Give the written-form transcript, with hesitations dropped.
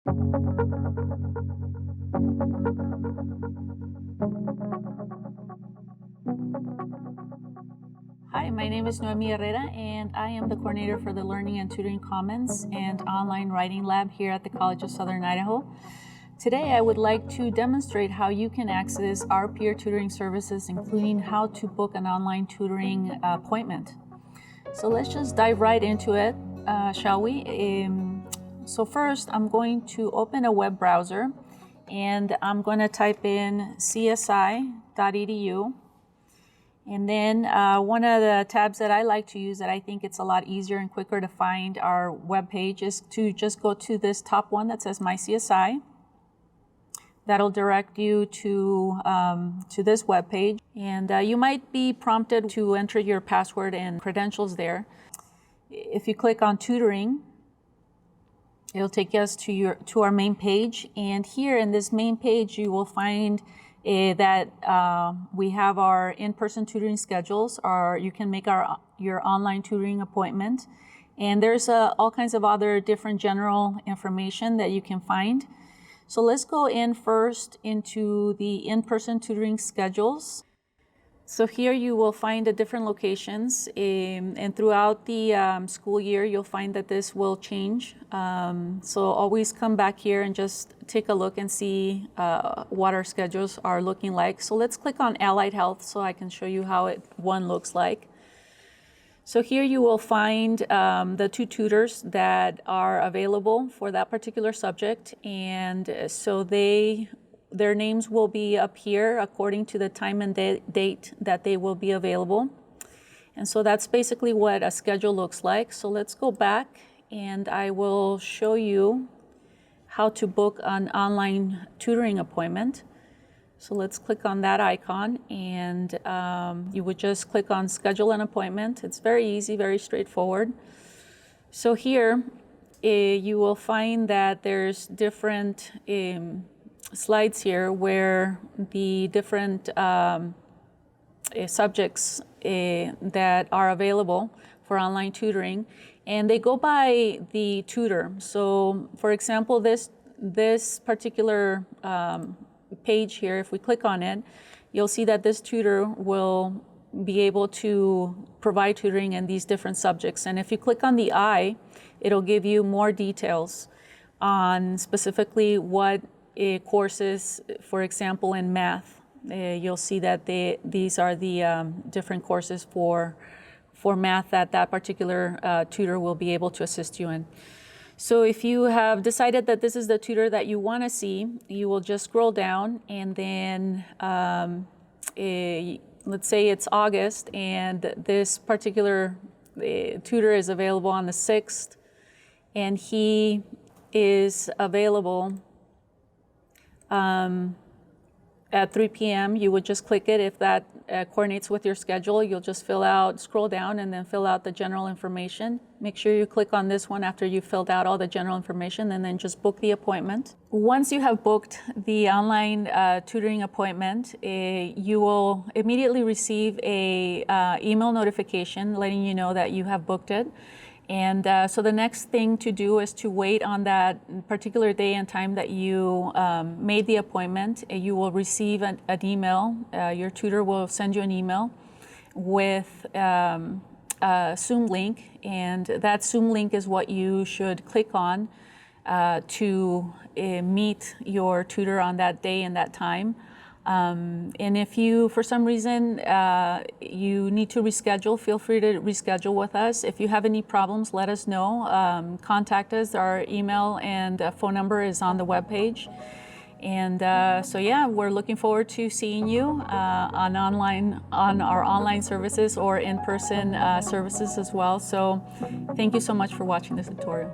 Hi, my name is Noemi Herrera, and I am the coordinator for the Learning and Tutoring Commons and Online Writing Lab here at the College of Southern Idaho. Today, I would like to demonstrate how you can access our peer tutoring services, including how to book an online tutoring appointment. So let's just dive right into it, shall we? So first, I'm going to open a web browser, and I'm going to type in csi.edu. And then one of the tabs that I like to use that I think it's a lot easier and quicker to find our web page is to just go to this top one that says My CSI. That'll direct you to this web page. And you might be prompted to enter your password and credentials there. If you click on tutoring, it'll take us to our main page. And here in this main page, you will find that we have our in-person tutoring schedules, or you can make your online tutoring appointment. And there's all kinds of other different general information that you can find. So let's go in first into the in-person tutoring schedules. So here you will find the different locations, and throughout the school year, you'll find that this will change. So always come back here and just take a look and see what our schedules are looking like. So let's click on Allied Health so I can show you how one looks like. So here you will find the two tutors that are available for that particular subject, and so their names will be up here according to the time and date that they will be available. And so that's basically what a schedule looks like. So let's go back and I will show you how to book an online tutoring appointment. So let's click on that icon, and you would just click on schedule an appointment. It's very easy, very straightforward. So here you will find that there's different slides here where the different subjects that are available for online tutoring, and they go by the tutor. So for example, this particular page here, if we click on it, you'll see that this tutor will be able to provide tutoring in these different subjects. And if you click on the I, it'll give you more details on specifically what courses, for example, in math. You'll see that these are the different courses for math that particular tutor will be able to assist you in. So if you have decided that this is the tutor that you want to see, you will just scroll down, and then let's say it's August, and this particular tutor is available on the 6th, and he is available at 3 p.m. You would just click it. If that coordinates with your schedule, you'll just scroll down and then fill out the general information. Make sure you click on this one after you've filled out all the general information, and then just book the appointment. Once you have booked the online tutoring appointment, you will immediately receive a email notification letting you know that you have booked it. And so the next thing to do is to wait on that particular day and time that you made the appointment. You will receive an email. Your tutor will send you an email with a Zoom link, and that Zoom link is what you should click on to meet your tutor on that day and that time. And if you, for some reason, you need to reschedule, feel free to reschedule with us. If you have any problems, let us know. Contact us. Our email and phone number is on the webpage. And so yeah, we're looking forward to seeing you on our online services or in-person services as well. So thank you so much for watching this tutorial.